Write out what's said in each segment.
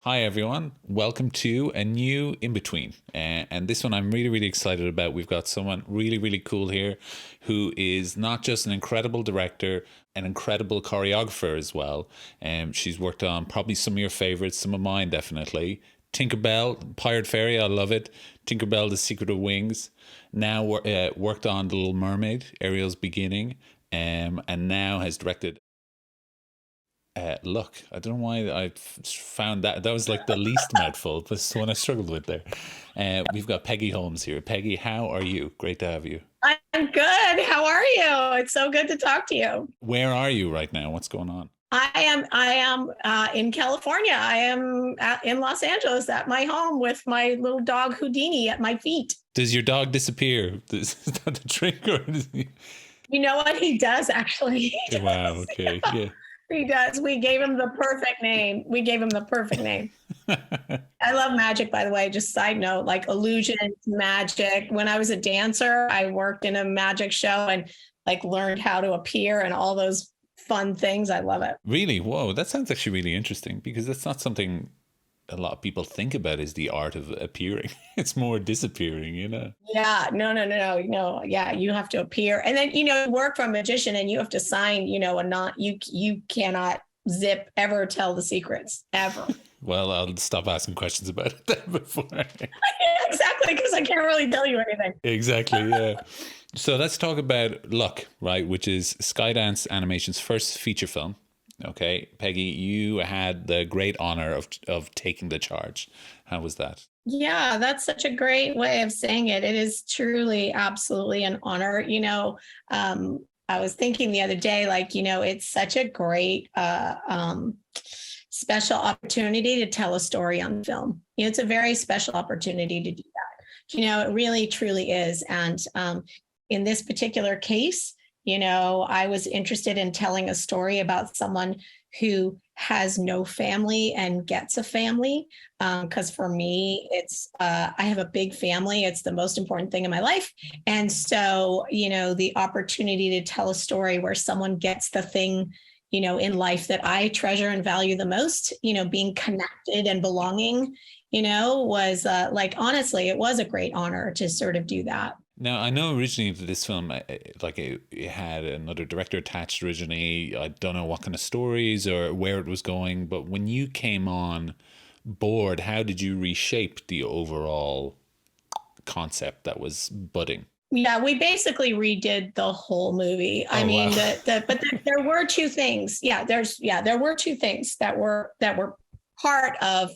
Hi, everyone. Welcome to a new In Between. And this one I'm really, really excited about. We've got someone really, really cool here who is not just an incredible director, an incredible choreographer as well. She's worked on probably some of your favorites, some of mine definitely. Tinkerbell, Pirate Fairy, I love it. Tinkerbell, The Secret of Wings. Now worked on The Little Mermaid, Ariel's Beginning, and now has directed look, I don't know why found that was like the least mouthful. This one I struggled with there. We've got Peggy Holmes here. Peggy, how are you? Great to have you. I'm good. How are you? It's so good to talk to you. Where are you right now? What's going on? I am in California. I am in Los Angeles at my home with my little dog Houdini at my feet. Does your dog disappear? Is that the trick, or You know what he does actually? He wow? does. Okay, yeah. He does. We gave him the perfect name. We gave him the perfect name. I love magic, by the way. Just side note, like illusions, magic. When I was a dancer, I worked in a magic show and like learned how to appear and all those fun things. I love it. Really? Whoa, that sounds actually really interesting because that's not something a lot of people think about is the art of appearing. It's more disappearing, you know? Yeah, no. Yeah, you have to appear, and then you work for a magician, and you have to sign, a not you cannot zip ever tell the secrets ever. Well, I'll stop asking questions about it then before. Exactly, because I can't really tell you anything. Exactly, yeah. So let's talk about Luck, right? Which is Skydance Animation's first feature film. Okay, Peggy, you had the great honor of taking the charge. How was that? Yeah, that's such a great way of saying it. It is truly, absolutely an honor. I was thinking the other day, like, it's such a great special opportunity to tell a story on film. It's a very special opportunity to do that. It really, truly is. And in this particular case, I was interested in telling a story about someone who has no family and gets a family. Because for me, I have a big family. It's the most important thing in my life. And so, the opportunity to tell a story where someone gets the thing, in life that I treasure and value the most, being connected and belonging, was like, honestly, it was a great honor to sort of do that. Now, I know originally that this film, it had another director attached originally. I don't know what kind of stories or where it was going, but when you came on board, how did you reshape the overall concept that was budding? Yeah, we basically redid the whole movie. I Oh, mean, wow. there were two things. There were two things that were part of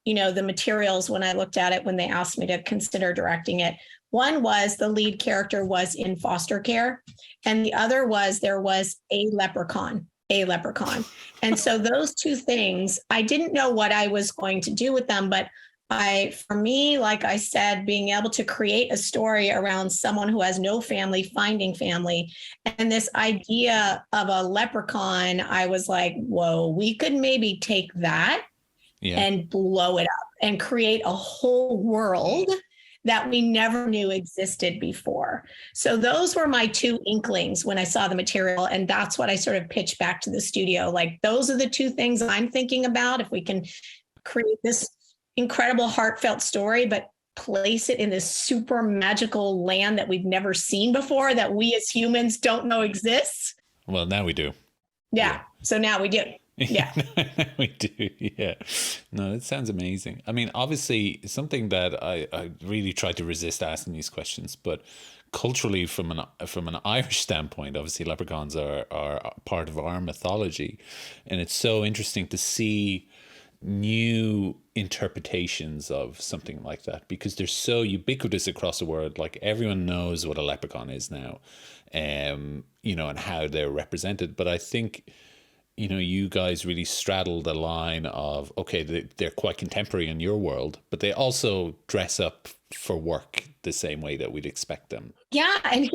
the materials when I looked at it when they asked me to consider directing it. One was the lead character was in foster care, and the other was there was a leprechaun. A leprechaun. And so those two things, I didn't know what I was going to do with them, but for me, like I said, being able to create a story around someone who has no family finding family, and this idea of a leprechaun, I was like, whoa, we could maybe take that Yeah. and blow it up and create a whole world that we never knew existed before. So those were my two inklings when I saw the material. And that's what I sort of pitched back to the studio. Like, those are the two things I'm thinking about. If we can create this incredible, heartfelt story, but place it in this super magical land that we've never seen before, that we as humans don't know exists. Well, now we do. Yeah. Yeah. So now we do. Yeah. We do, yeah. No, it sounds amazing. I mean, obviously, something that I really try to resist asking these questions, but culturally, from an Irish standpoint, obviously, leprechauns are part of our mythology, and it's so interesting to see new interpretations of something like that because they're so ubiquitous across the world. Like everyone knows what a leprechaun is now, and how they're represented. But I think you guys really straddle the line of, okay, they're quite contemporary in your world, but they also dress up for work the same way that we'd expect them. Yeah. And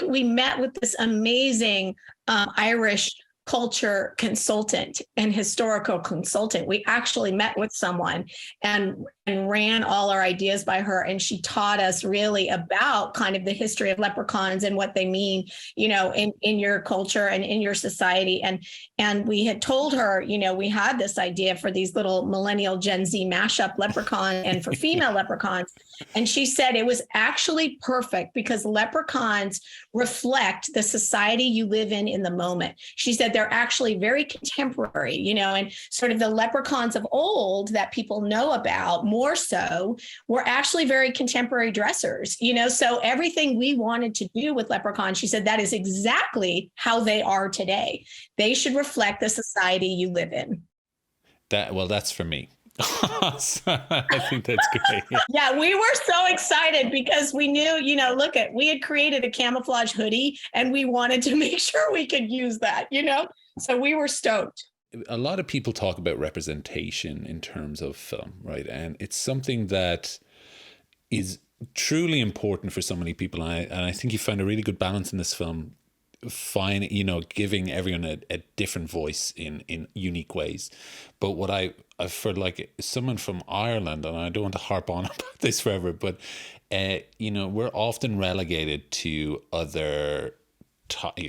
we met with this amazing Irish culture consultant and historical consultant. We actually met with someone, and and ran all our ideas by her. And she taught us really about kind of the history of leprechauns and what they mean, in your culture and in your society. And we had told her, we had this idea for these little millennial Gen Z mashup leprechaun and for female leprechauns. And she said it was actually perfect because leprechauns reflect the society you live in the moment. She said they're actually very contemporary, and sort of the leprechauns of old that people know about more so were actually very contemporary dressers, so everything we wanted to do with leprechauns, she said that is exactly how they are today. They should reflect the society you live in. That's for me. I think that's great. Yeah, we were so excited because we knew, we had created a camouflage hoodie and we wanted to make sure we could use that, so we were stoked. A lot of people talk about representation in terms of film, right? And it's something that is truly important for so many people. And I think you found a really good balance in this film, giving everyone a different voice in unique ways. But what I for like someone from Ireland, and I don't want to harp on about this forever, but we're often relegated to other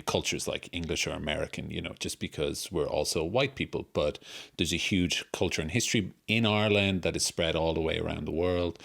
cultures like English or American, just because we're also white people. But there's a huge culture and history in Ireland that is spread all the way around the world.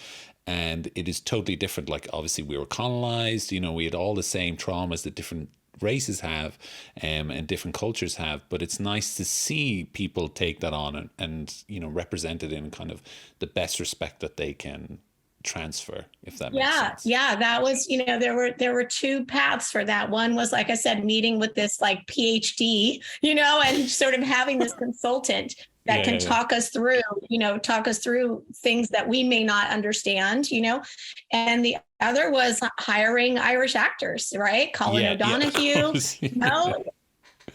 And it is totally different. Like, obviously, we were colonized, we had all the same traumas that different races have and different cultures have. But it's nice to see people take that on and represent it in kind of the best respect that they can transfer, if that makes sense. Yeah, that was, there were two paths for that. One was, like I said, meeting with this like PhD, and sort of having this consultant that can talk us through things that we may not understand, and the other was hiring Irish actors, right? Colin O'Donoghue, what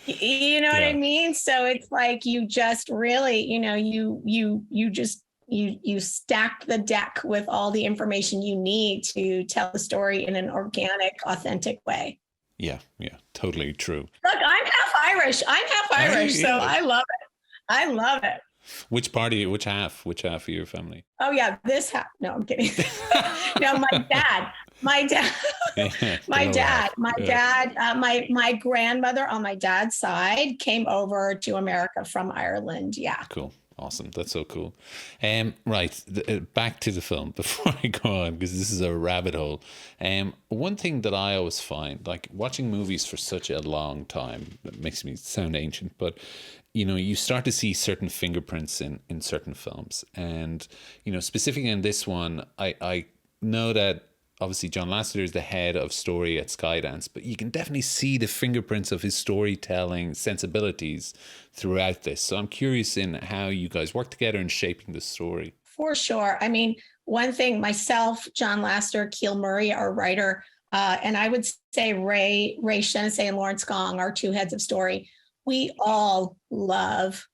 I mean? So it's like, you just really, you stacked the deck with all the information you need to tell the story in an organic, authentic way. Yeah, totally true. Look, I'm half Irish, so I love it. I love it. Which half of your family? Oh yeah, this half. No, I'm kidding. No, my dad, my grandmother on my dad's side came over to America from Ireland. Yeah. Cool. Awesome. That's so cool. Right. Back to the film before I go on, because this is a rabbit hole. One thing that I always find, like watching movies for such a long time, that makes me sound ancient, but you start to see certain fingerprints in certain films. And, specifically in this one, I know that obviously John Lasseter is the head of story at Skydance, but you can definitely see the fingerprints of his storytelling sensibilities throughout this. So I'm curious in how you guys work together in shaping the story. For sure. I mean, one thing, myself, John Lasseter, Keel Murray, our writer, and I would say Ray Shenese and Lawrence Gong, our two heads of story, we all love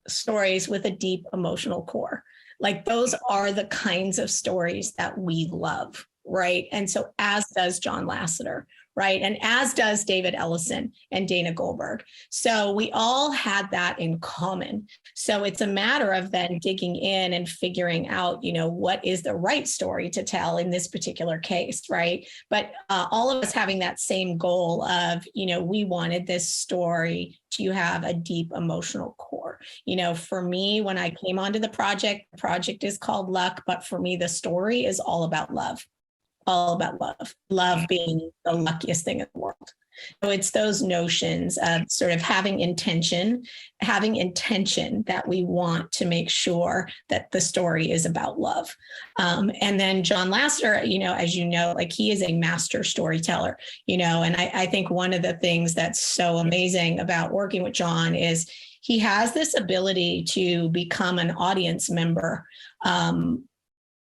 stories with a deep emotional core. Like, those are the kinds of stories that we love. Right. And so, as does John Lasseter, right. And as does David Ellison and Dana Goldberg. So we all had that in common. So it's a matter of then digging in and figuring out, what is the right story to tell in this particular case. Right. But all of us having that same goal of, we wanted this story to have a deep emotional core. For me, when I came onto the project is called Luck. But for me, the story is all about love. All about love being the luckiest thing in the world. So it's those notions of sort of having intention that we want to make sure that the story is about love. And then John Lasseter, as like, he is a master storyteller, and I think one of the things that's so amazing about working with John is he has this ability to become an audience member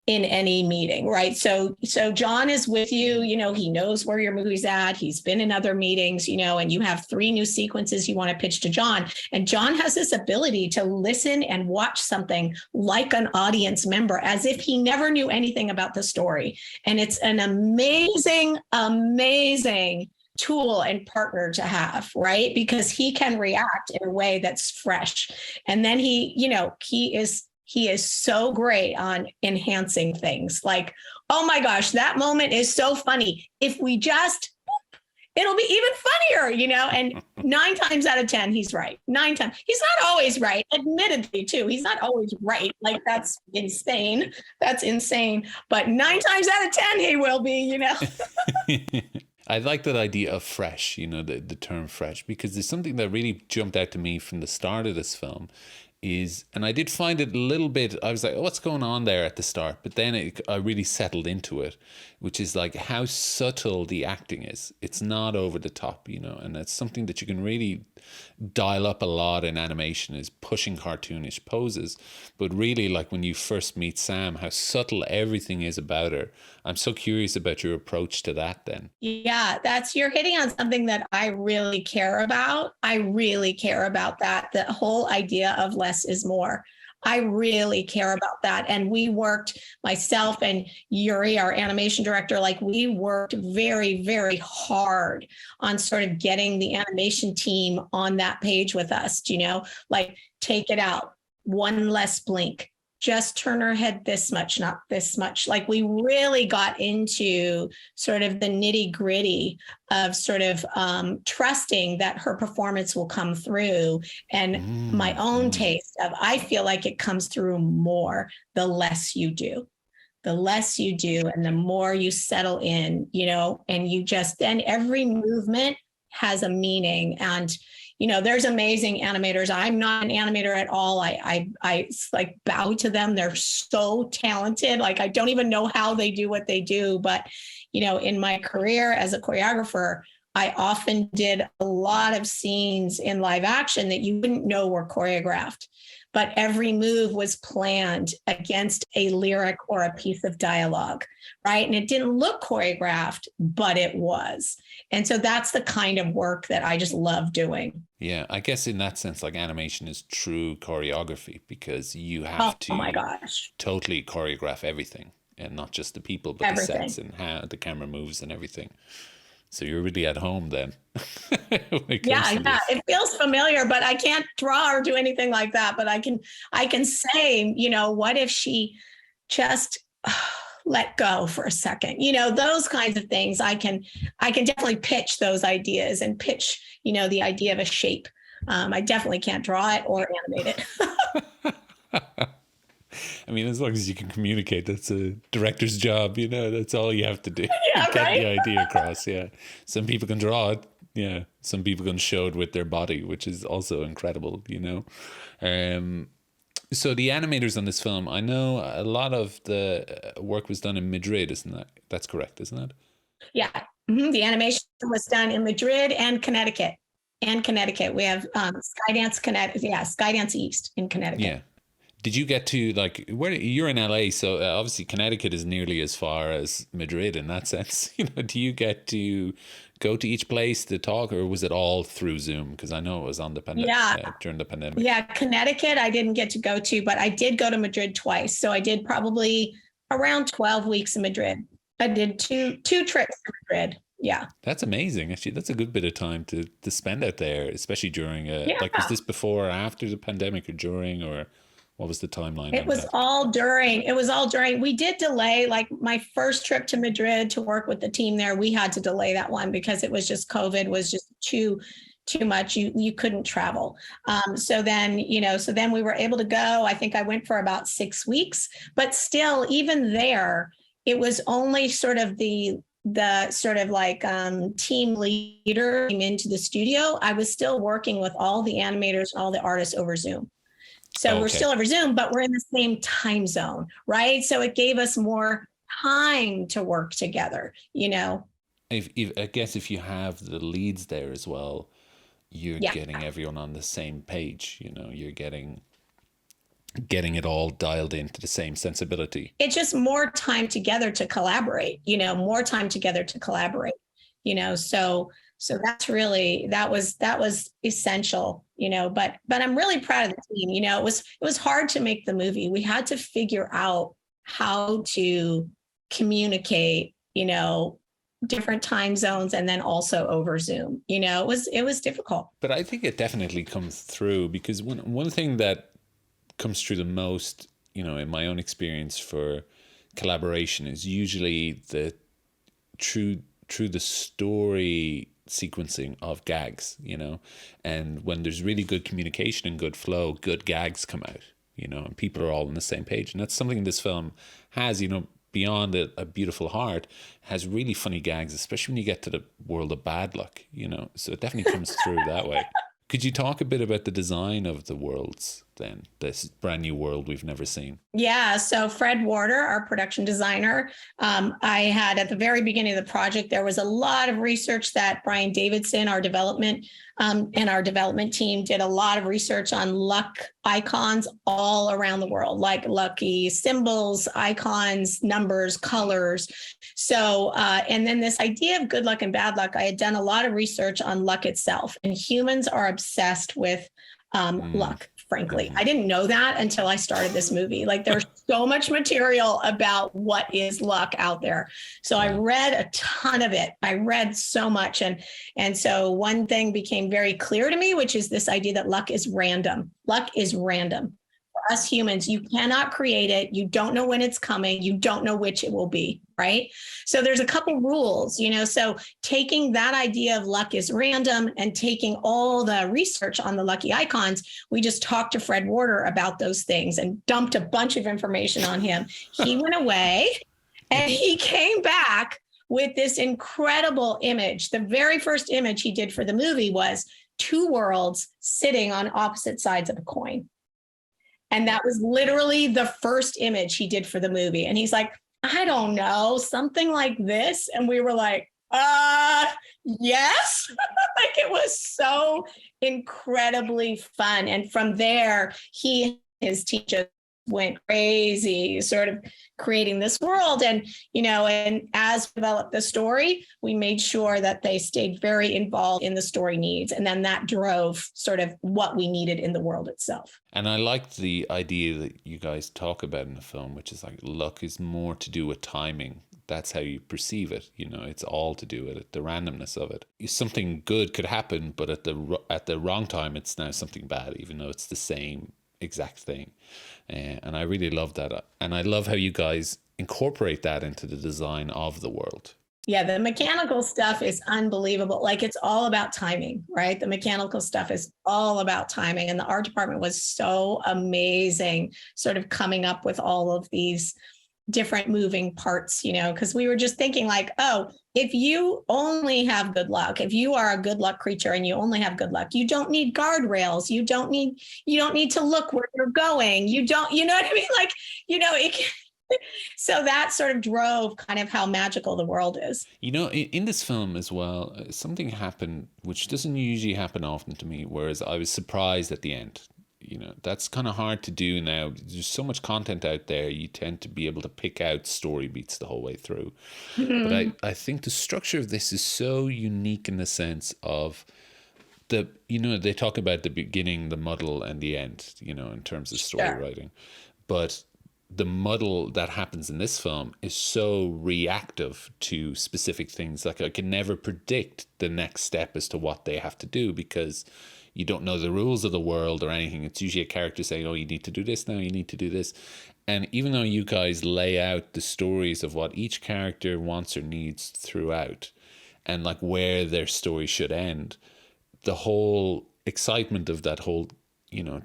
in any meeting, right? So John is with you, he knows where your movie's at. He's been in other meetings, and you have 3 new sequences you want to pitch to John. And John has this ability to listen and watch something like an audience member, as if he never knew anything about the story. And it's an amazing, amazing tool and partner to have, right? Because he can react in a way that's fresh. And then he is he is so great on enhancing things. Like, oh my gosh, that moment is so funny. If we just, it'll be even funnier, and 9 times out of 10, he's right. 9 times. He's not always right, admittedly, too. He's not always right. Like, that's insane. That's insane. But 9 times out of 10, he will be, I like that idea of fresh, the term fresh, because there's something that really jumped out to me from the start of this film is, and I did find it a little bit, I was like, oh, what's going on there at the start? But then I really settled into it, which is like how subtle the acting is. It's not over the top, and that's something that you can really dial up a lot in animation, is pushing cartoonish poses. But really, like when you first meet Sam, how subtle everything is about her. I'm so curious about your approach to that then. Yeah, you're hitting on something that I really care about. I really care about that. The whole idea of less is more. I really care about that. And we worked, myself and Yuri, our animation director, like we worked very, very hard on sort of getting the animation team on that page with us, like take it out, one less blink, just turn her head this much, not this much. Like we really got into sort of the nitty gritty of sort of trusting that her performance will come through. And my own taste of, I feel like it comes through more the less you do. The less you do and the more you settle in, and you just, then every movement has a meaning. And there's amazing animators. I'm not an animator at all. I like bow to them. They're so talented. Like, I don't even know how they do what they do. But, in my career as a choreographer, I often did a lot of scenes in live action that you wouldn't know were choreographed. But every move was planned against a lyric or a piece of dialogue, right? And it didn't look choreographed, but it was. And so that's the kind of work that I just love doing. Yeah, I guess in that sense, like animation is true choreography, because you have to my gosh, totally choreograph everything, and not just the people, but everything. the sets and how the camera moves and everything. So you're really at home then. Yeah, it feels familiar, but I can't draw or do anything like that. But I can say, what if she just let go for a second? Those kinds of things. I can definitely pitch those ideas and pitch, the idea of a shape. I definitely can't draw it or animate it. I mean, as long as you can communicate, that's a director's job, that's all you have to do. Yeah, Get right? the idea across, yeah. Some people can draw it, yeah. Some people can show it with their body, which is also incredible, So the animators on this film, I know a lot of the work was done in Madrid, isn't that? That's correct, isn't it? Yeah. Mm-hmm. The animation was done in Madrid and Connecticut. We have Skydance, Connecticut. Yeah, Skydance East in Connecticut. Yeah. Did you get to, like, where you're in LA, so obviously Connecticut is nearly as far as Madrid in that sense. Do you get to go to each place to talk, or was it all through Zoom? Because I know it was on the during the pandemic. Yeah, Connecticut I didn't get to go to, but I did go to Madrid twice. So I did probably around 12 weeks in Madrid. I did two trips to Madrid. Yeah. That's amazing. Actually, that's a good bit of time to spend out there, especially during like, was this before or after the pandemic, or during, or what was the timeline? It was all during. We did delay, like my first trip to Madrid to work with the team there. We had to delay that one because it was just, COVID was just too much. You couldn't travel. So then we were able to go. I think I went for about 6 weeks, but still, even there, it was only sort of the sort of like team leader came into the studio. I was still working with all the animators and all the artists over Zoom. So we're still over Zoom, but we're in the same time zone, right? So it gave us more time to work together, If I guess if you have the leads there as well, you're getting everyone on the same page, you're getting it all dialed into the same sensibility. It's just more time together to collaborate, So that's really, that was essential, but I'm really proud of the team. It was hard to make the movie. We had to figure out how to communicate, different time zones, and then also over Zoom. It was difficult. But I think it definitely comes through, because one thing that comes through the most in my own experience for collaboration is usually the through the story sequencing of gags, and when there's really good communication and good flow, good gags come out, and people are all on the same page. And that's something this film has, beyond a beautiful heart, has really funny gags, especially when you get to the world of bad luck, so it definitely comes through that way. Could you talk a bit about the design of the worlds then, this brand new world we've never seen? Yeah. So Fred Warder, our production designer, I had at the very beginning of the project, there was a lot of research that Brian Davidson, our development and our development team did a lot of research on luck icons all around the world, like lucky symbols, icons, numbers, colors. So, and then this idea of good luck and bad luck, I had done a lot of research on luck itself, and humans are obsessed with luck. Frankly, I didn't know that until I started this movie. Like, there's so much material about what is luck out there. So I read a ton of it. I read so much. And so one thing became very clear to me, which is this idea that luck is random. Luck is random. For us humans, you cannot create it. You don't know when it's coming. You don't know which it will be, right? So there's a couple rules, so taking that idea of luck is random and taking all the research on the lucky icons, we just talked to Fred Warder about those things and dumped a bunch of information on him. He went away and he came back with this incredible image. The very first image he did for the movie was two worlds sitting on opposite sides of a coin. And that was literally the first image he did for the movie. And he's like, I don't know, something like this. And we were like, yes. Like, it was so incredibly fun. And from there, his teacher went crazy, sort of creating this world. And, and as we developed the story, we made sure that they stayed very involved in the story needs. And then that drove sort of what we needed in the world itself. And I liked the idea that you guys talk about in the film, which is like luck is more to do with timing. That's how you perceive it. It's all to do with it, the randomness of it. Something good could happen, but at the wrong time, it's now something bad, even though it's the same exact thing. And I really love that. And I love how you guys incorporate that into the design of the world. Yeah, the mechanical stuff is unbelievable. Like, it's all about timing, right? The mechanical stuff is all about timing. And the art department was so amazing, sort of coming up with all of these different moving parts, because we were just thinking like, oh, if you only have good luck, if you are a good luck creature and you only have good luck, you don't need guardrails. You don't need to look where you're going. You know what I mean? Like, so that sort of drove kind of how magical the world is. In this film as well, something happened which doesn't usually happen often to me, whereas I was surprised at the end. That's kind of hard to do now. There's so much content out there. You tend to be able to pick out story beats the whole way through. Mm-hmm. But I think the structure of this is so unique in the sense of they talk about the beginning, the muddle, and the end, in terms of story writing. But the muddle that happens in this film is so reactive to specific things. Like, I can never predict the next step as to what they have to do because you don't know the rules of the world or anything. It's usually a character saying, oh, you need to do this now, you need to do this. And even though you guys lay out the stories of what each character wants or needs throughout and like where their story should end, the whole excitement of that whole,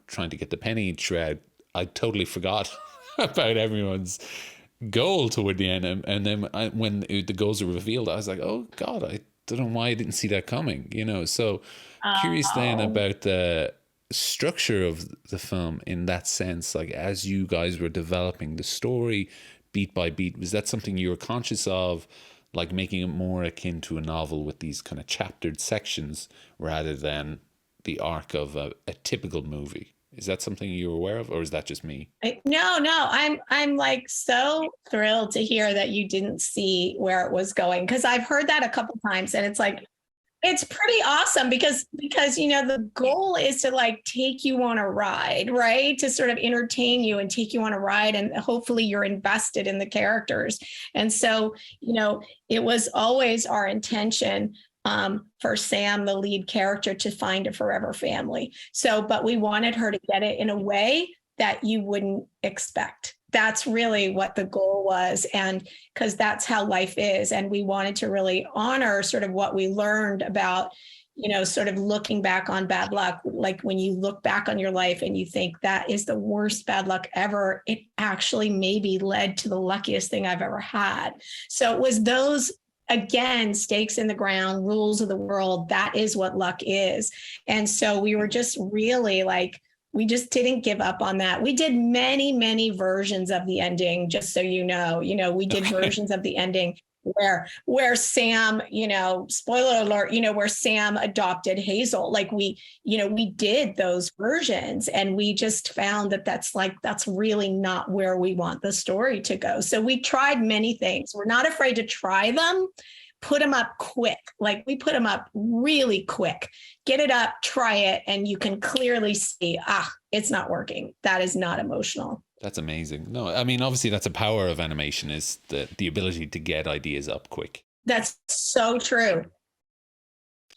trying to get the penny throughout, I totally forgot about everyone's goal toward the end. And then when the goals are revealed, I was like, oh God, I don't know why I didn't see that coming, So curious then about the structure of the film in that sense, like as you guys were developing the story beat by beat, was that something you were conscious of, like making it more akin to a novel with these kind of chaptered sections rather than the arc of a typical movie? Is that something you're aware of, or is that just me? No. I'm like so thrilled to hear that you didn't see where it was going, because I've heard that a couple times, and it's like, it's pretty awesome because the goal is to like take you on a ride, right? To sort of entertain you and take you on a ride, and hopefully you're invested in the characters. And so, it was always our intention for Sam, the lead character, to find a forever family. So, but we wanted her to get it in a way that you wouldn't expect. That's really what the goal was. And because that's how life is. And we wanted to really honor sort of what we learned about, sort of looking back on bad luck. Like when you look back on your life and you think that is the worst bad luck ever, it actually maybe led to the luckiest thing I've ever had. So it was those, again, stakes in the ground, rules of the world. That is what luck is. And so we were just really like, we just didn't give up on that. We did many, many versions of the ending, just so we did versions of the ending where Sam, spoiler alert, where Sam adopted Hazel. Like we did those versions, and we just found that that's really not where we want the story to go. So we tried many things. We're not afraid to try them. Put them up quick. Like we put them up really quick. Get it up, try it, and you can clearly see, it's not working. That is not emotional. That's amazing. No, I mean, obviously that's a power of animation, is the ability to get ideas up quick. That's so true.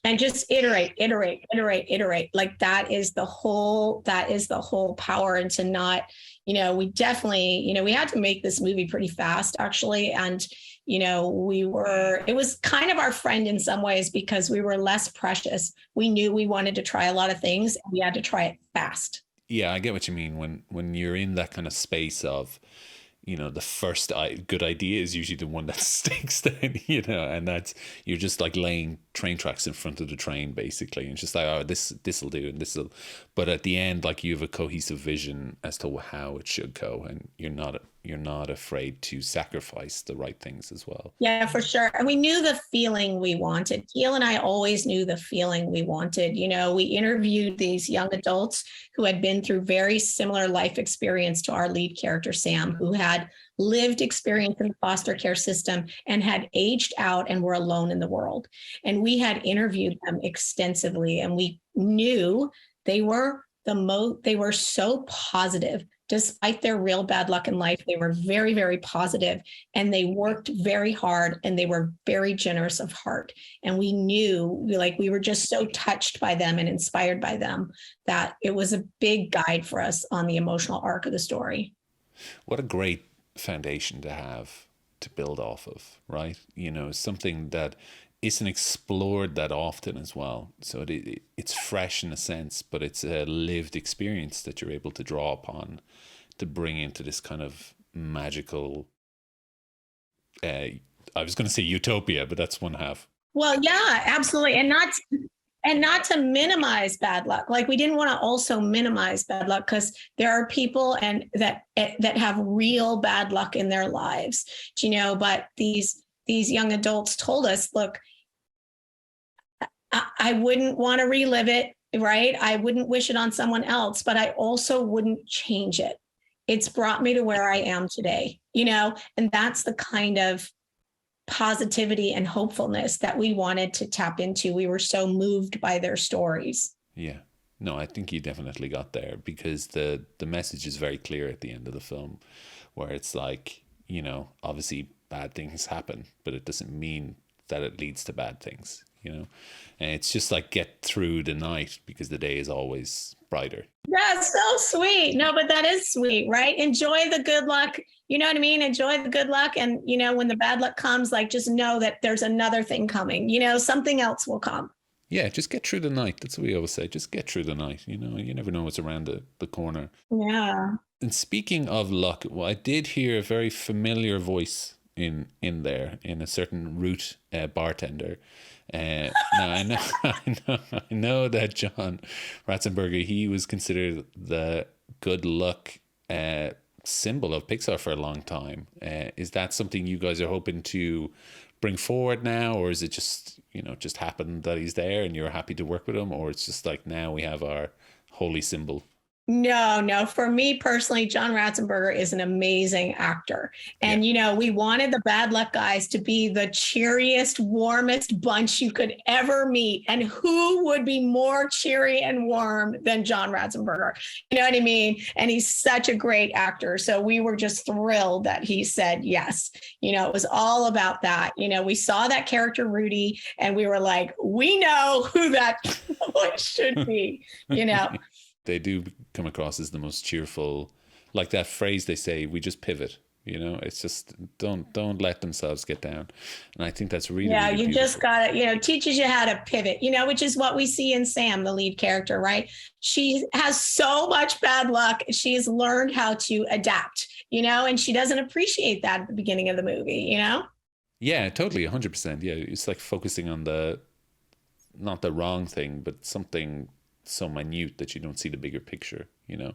And just iterate. Like that is the whole power. And to not, we definitely, we had to make this movie pretty fast, actually. And it was kind of our friend in some ways, because we were less precious. We knew we wanted to try a lot of things, and we had to try it fast. Yeah, I get what you mean. When you're in that kind of space of, the first good idea is usually the one that sticks then, and that's, you're just like laying train tracks in front of the train, basically. And it's just like, oh, this'll do, and this'll, but at the end, like, you have a cohesive vision as to how it should go, and you're not afraid to sacrifice the right things as well. Yeah, for sure. And we knew the feeling we wanted. Keel and I always knew the feeling we wanted. We interviewed these young adults who had been through very similar life experience to our lead character, Sam, who had lived experience in the foster care system and had aged out and were alone in the world. And we had interviewed them extensively, and we knew they were so positive. Despite their real bad luck in life, they were very, very positive, and they worked very hard, and they were very generous of heart. And we knew, we were just so touched by them and inspired by them, that it was a big guide for us on the emotional arc of the story. What a great foundation to have to build off of, right? Something that isn't explored that often as well. So it's fresh in a sense, but it's a lived experience that you're able to draw upon to bring into this kind of magical, I was going to say utopia, but that's one half. Well, yeah, absolutely. And not to minimize bad luck. Like, we didn't want to also minimize bad luck, because there are people that have real bad luck in their lives, but these young adults told us, look, I wouldn't want to relive it, right? I wouldn't wish it on someone else, but I also wouldn't change it. It's brought me to where I am today, and that's the kind of positivity and hopefulness that we wanted to tap into. We were so moved by their stories. Yeah. No, I think you definitely got there, because the message is very clear at the end of the film, where it's like, obviously bad things happen, but it doesn't mean that it leads to bad things, and it's just like, get through the night, because the day is always brighter. That's so sweet. No, but that is sweet, right? Enjoy the good luck. You know what I mean? Enjoy the good luck. And, when the bad luck comes, like, just know that there's another thing coming, something else will come. Yeah, just get through the night. That's what we always say. Just get through the night. You never know what's around the corner. Yeah. And speaking of luck, well, I did hear a very familiar voice in there, in a certain root bartender. Now I know that John Ratzenberger, he was considered the good luck symbol of Pixar for a long time. Is that something you guys are hoping to bring forward now, or is it just happened that he's there and you're happy to work with him, or it's just like, now we have our holy symbol? No. For me personally, John Ratzenberger is an amazing actor. And, we wanted the bad luck guys to be the cheeriest, warmest bunch you could ever meet. And who would be more cheery and warm than John Ratzenberger? You know what I mean? And he's such a great actor. So we were just thrilled that he said yes. It was all about that. We saw that character, Rudy, and we were like, we know who that should be, They do come across as the most cheerful, like that phrase they say, we just pivot. You know, it's just don't let themselves get down. And I think that's really, Yeah, really you just beautiful. got to, teaches you how to pivot, which is what we see in Sam, the lead character, right? She has so much bad luck. She's learned how to adapt, and she doesn't appreciate that at the beginning of the movie. Yeah, totally, 100%. Yeah, it's like focusing on the not the wrong thing, but something so minute that you don't see the bigger picture, you know.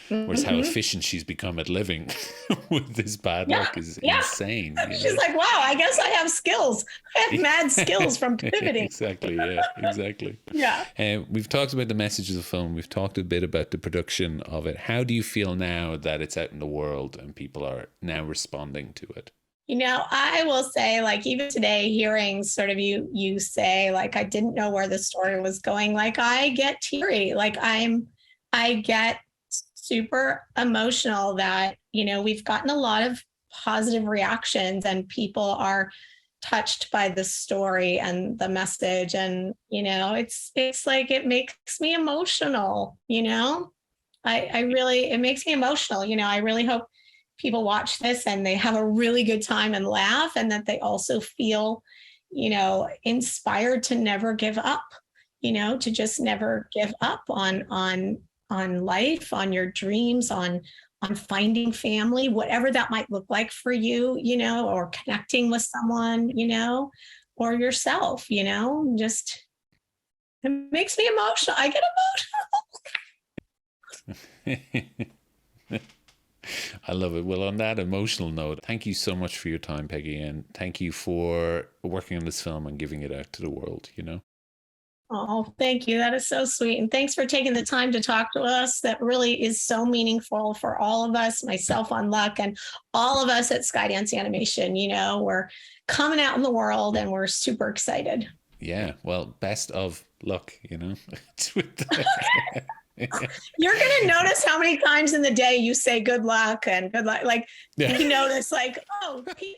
Whereas how Mm-hmm. efficient she's become at living with this bad Yeah. luck is Yeah. insane, you She's know. like, wow, I guess I have skills. I have mad skills from pivoting. Exactly, yeah, exactly. Yeah. We've talked about the message of the film. We've talked a bit about the production of it. How do you feel now that it's out in the world and people are now responding to it? I will say, like, even today, hearing sort of you say, like, I didn't know where the story was going. Like, I get teary. Like, I get super emotional that, we've gotten a lot of positive reactions and people are touched by the story and the message. And, it's like, it makes me emotional, I really, it makes me emotional. I really hope people watch this and they have a really good time and laugh, and that they also feel, inspired to never give up, to just never give up on life, on your dreams, on finding family, whatever that might look like for you, or connecting with someone, or yourself, just it makes me emotional. I get I love it. Well, on that emotional note, thank you so much for your time, Peggy, and thank you for working on this film and giving it out to the world, you know? Oh, thank you. That is so sweet. And thanks for taking the time to talk to us. That really is so meaningful for all of us, myself on Luck, and all of us at Skydance Animation. We're coming out in the world and we're super excited. Yeah, well, best of luck, you know? You're going to notice how many times in the day you say good luck and good luck. Like, Yeah. you notice, like, oh, people